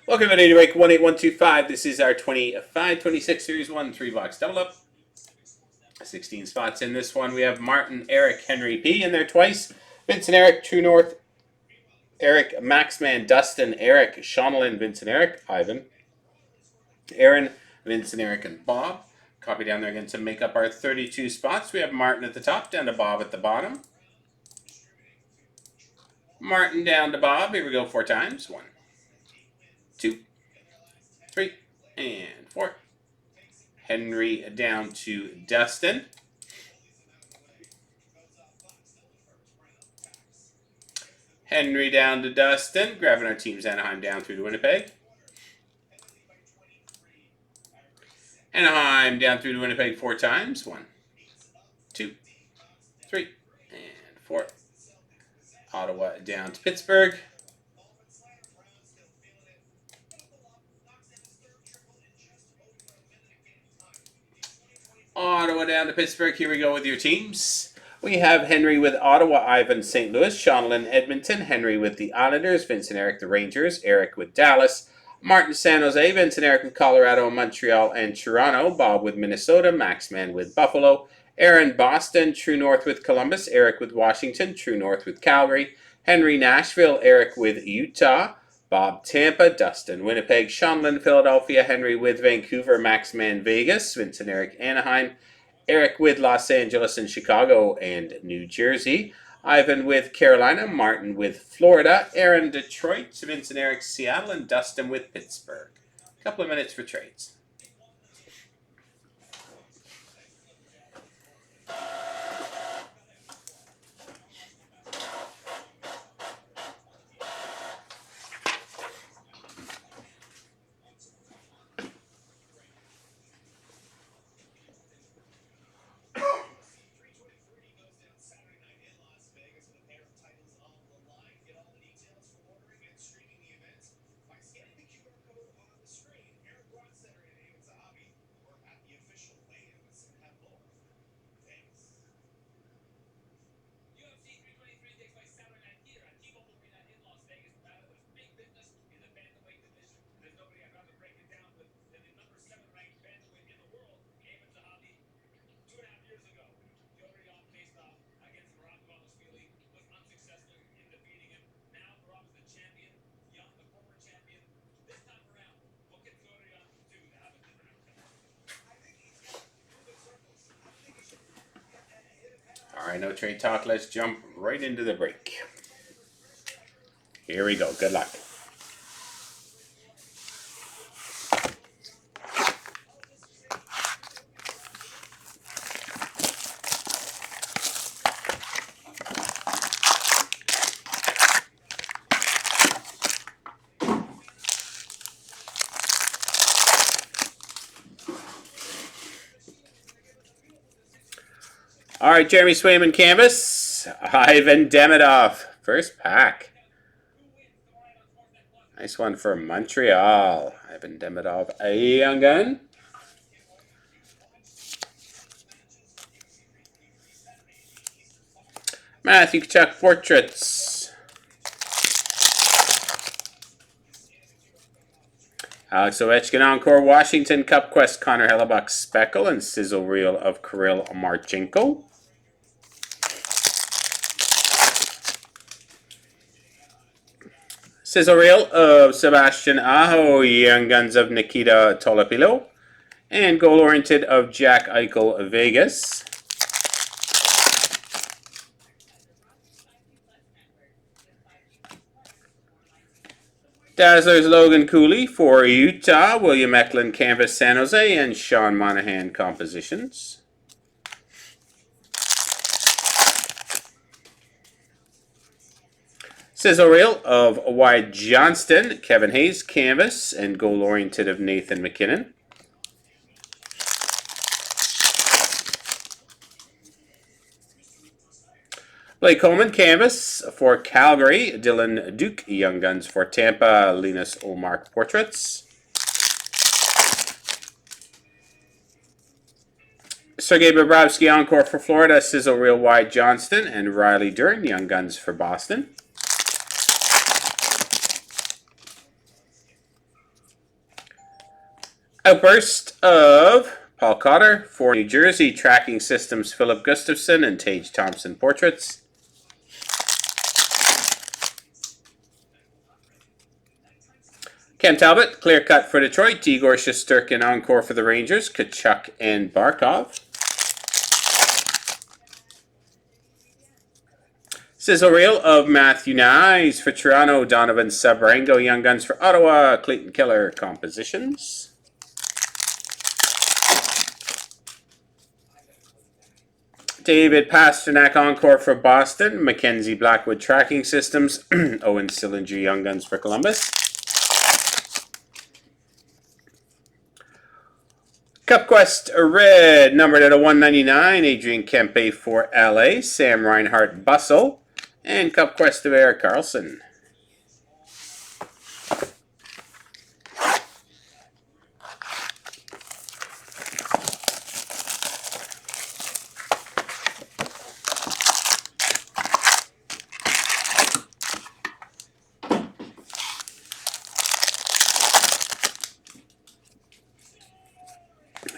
Welcome to break 18125. This is our 25-26 Series 1 3-box double up. 16 spots in this one. We have Martin, Eric, Henry P in there twice. Vincent, Eric, True North, Eric, Maxman, Dustin, Eric, Shonalyn, Vincent, Eric, Ivan, Aaron, Vincent, Eric, and Bob. Copy down there again to make up our 32 spots. We have Martin at the top, down to Bob at the bottom. Martin down to Bob. Here we go 4 times. 1, 2, 3, and 4. Henry down to Dustin. Henry down to Dustin. Grabbing our teams Anaheim down through to Winnipeg. Anaheim down through to Winnipeg 4 times. 1, 2, 3, and 4. Ottawa down to Pittsburgh. Ottawa down to Pittsburgh. Here we go with your teams. We have Henry with Ottawa, Ivan, St. Louis, Shonalyn, Edmonton, Henry with the Islanders, Vincent, Eric, the Rangers, Eric with Dallas, Martin, San Jose, Vincent, Eric with Colorado, Montreal, and Toronto, Bob with Minnesota, Maxman with Buffalo, Aaron, Boston, True North with Columbus, Eric with Washington, True North with Calgary, Henry, Nashville, Eric with Utah, Bob, Tampa, Dustin, Winnipeg, Shonalyn, Philadelphia, Henry with Vancouver, Maxman, Vegas, Vincent, Eric, Anaheim, Eric with Los Angeles and Chicago and New Jersey, Ivan with Carolina, Martin with Florida, Aaron, Detroit, Vincent, Eric, Seattle, and Dustin with Pittsburgh. A couple of minutes for trades. All right, no trade talk. Let's jump right into the break. Here we go. Good luck. All right, Jeremy Swayman canvas. Ivan Demidov, first pack. Nice one for Montreal. Ivan Demidov, a young gun. Matthew Tkachuk portraits. Alex Ovechkin Encore, Washington Cup Quest, Connor Hellebuck Speckle, and sizzle reel of Kirill Marchenko. Sizzle reel of Sebastian Aho, Young Guns of Nikita Tolopilo, and goal oriented of Jack Eichel Vegas. Dazzlers Logan Cooley for Utah, William Eklund Canvas San Jose, and Sean Monahan Compositions. Sizzle reel of Wyatt Johnston, Kevin Hayes Canvas, and goal oriented of Nathan McKinnon. Blake Coleman Canvas for Calgary, Dylan Duke Young Guns for Tampa, Linus Ullmark Portraits. Sergei Bobrovsky Encore for Florida, Sizzle Reel Wyatt Johnston, and Riley Dern Young Guns for Boston. Outburst of Paul Cotter for New Jersey Tracking Systems, Philip Gustafson and Tage Thompson portraits. Cam Talbot, clear cut for Detroit. Igor Shesterkin, encore for the Rangers. Kachuk and Barkov. Sizzle reel of Matthew Nyes for Toronto. Donovan Sabrango, Young Guns for Ottawa. Clayton Keller, compositions. David Pasternak, encore for Boston. Mackenzie Blackwood, Tracking Systems. Owen Sillinger, Young Guns for Columbus. CupQuest Red, numbered at a 199. Adrian Kempe for LA. Sam Reinhart, Bustle. And CupQuest of Erik Karlsson.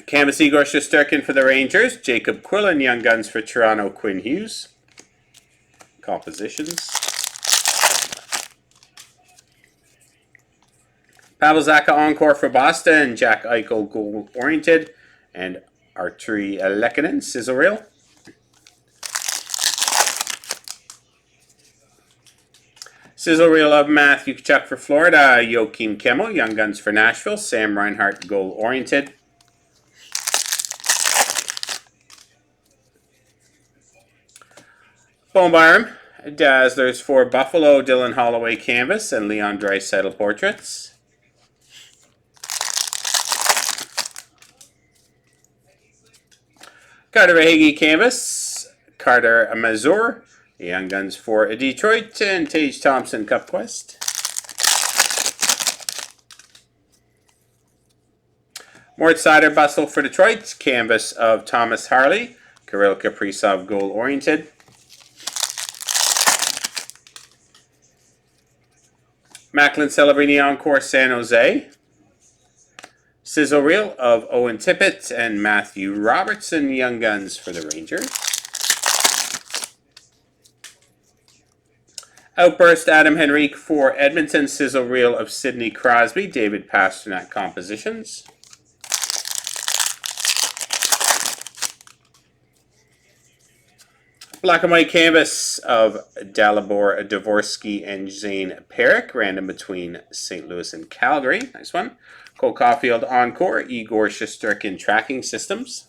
Canvas Igor Shesterkin for the Rangers. Jacob Quillen, Young Guns for Toronto. Quinn Hughes. Compositions. Pavel Zacha, encore for Boston. Jack Eichel, goal oriented. And Arturi Lehkonen, sizzle reel. Sizzle reel of Matthew Kachuk for Florida. Joakim Kemmel, Young Guns for Nashville. Sam Reinhart, goal oriented. Bone Byram, Dazzlers for Buffalo, Dylan Holloway canvas, and Leon Draisaitl portraits. Carter Verhaeghe canvas, Carter Mazur, Young Guns for Detroit, and Tage Thompson CupQuest. Mort Seider Bustle for Detroit, canvas of Thomas Harley, Kirill Kaprizov, goal oriented. Macklin Celebrini, encore San Jose. Sizzle reel of Owen Tippett and Matthew Robertson, Young Guns for the Rangers. Outburst Adam Henrique for Edmonton. Sizzle reel of Sidney Crosby, David Pasternak compositions. Black and white canvas of Dalibor Dvorsky and Zane Perrick, random between St. Louis and Calgary. Nice one. Cole Caulfield, encore. Igor Shesterkin, Tracking Systems.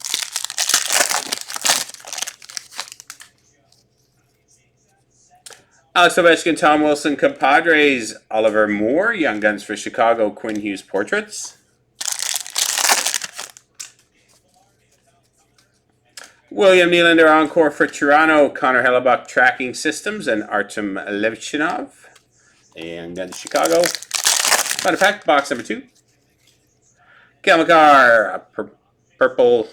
Alex Ovechkin, Tom Wilson, Compadres. Oliver Moore, Young Guns for Chicago. Quinn Hughes portraits. William Nylander, encore for Toronto. Connor Hellebuck, Tracking Systems, and Artem Levchinov. And then Chicago. Final pack, box number 2. Kel McCarr, Purple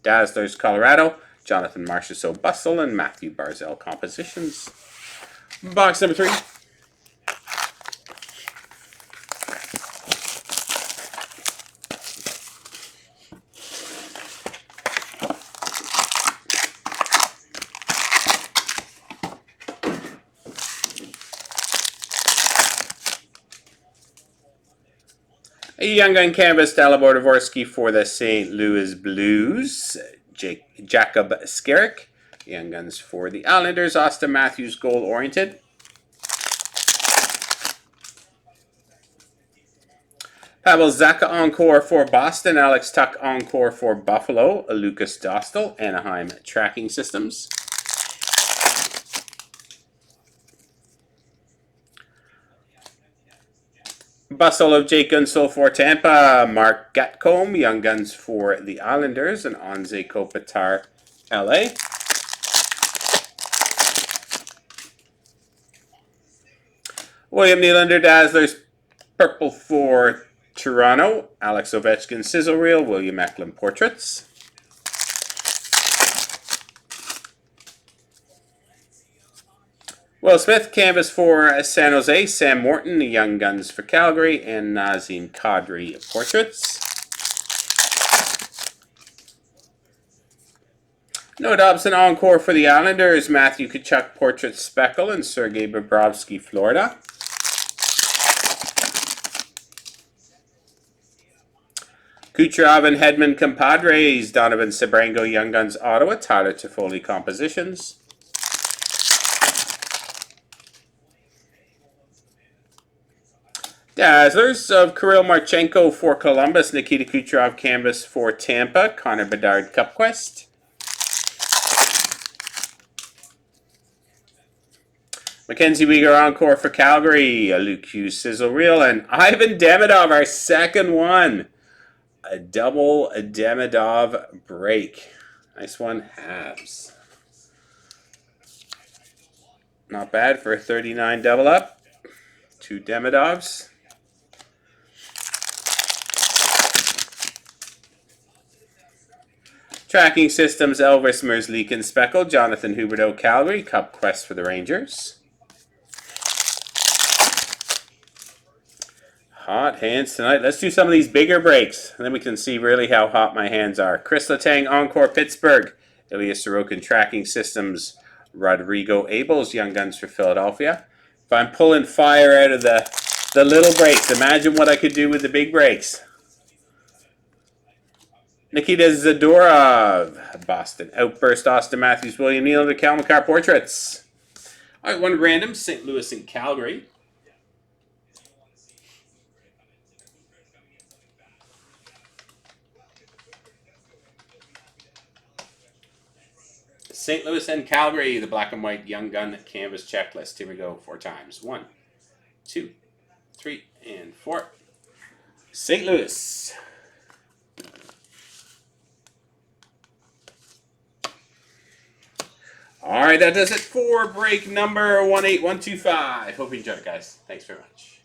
Dazzlers, Colorado. Jonathan Marchessault, Bustle, and Matthew Barzal compositions. Box number 3. A Young Gun canvas, Dalibor Dvorsky for the St. Louis Blues. Jacob Skarek. Young Guns for the Islanders. Austin Matthews, goal oriented. Pavel Zacha, encore for Boston. Alex Tuck, encore for Buffalo. Lucas Dostal, Anaheim Tracking Systems. Bustle of Jake Gunsel for Tampa. Mark Gatcomb, Young Guns for the Islanders. And Anze Kopitar, LA. William Nylander, Dazzlers, purple for Toronto. Alex Ovechkin, sizzle reel. William Eklund portraits. Will Smith, canvas for San Jose. Sam Morton, the Young Guns for Calgary. And Nazem Kadri portraits. No Dobson encore for the Islanders. Matthew Tkachuk Portrait Speckle and Sergei Bobrovsky, Florida. Kucherov and Hedman Compadres. Donovan Sebrango Young Guns Ottawa. Tyler Toffoli Compositions. Dazzlers of Kirill Marchenko for Columbus. Nikita Kucherov Canvas for Tampa. Connor Bedard Cup Quest. Mackenzie Weegar encore for Calgary. Luke Hughes Sizzle Reel. And Ivan Demidov, our second one. A double Demidov break. Nice one, Habs. Not bad for a 39 double up. 2 Demidovs. Tracking Systems, Elvis Merzlik and Speckle. Jonathan Huberdeau, Calgary. Cup Quest for the Rangers. Hot hands tonight. Let's do some of these bigger breaks, and then we can see really how hot my hands are. Chris Letang, Encore, Pittsburgh. Ilya Sorokin, Tracking Systems. Rodrigo Abels, Young Guns for Philadelphia. If I'm pulling fire out of the little breaks, imagine what I could do with the big breaks. Nikita Zadorov, Boston. Outburst, Austin Matthews, William Nylander, Cal McCarr Portraits. All right, one random, St. Louis and Calgary. St. Louis and Calgary, the black and white Young Gun Canvas checklist. Here we go, 4 times. 1, 2, 3, and 4. St. Louis. All right, that does it for break number 18125. Hope you enjoyed it, guys. Thanks very much.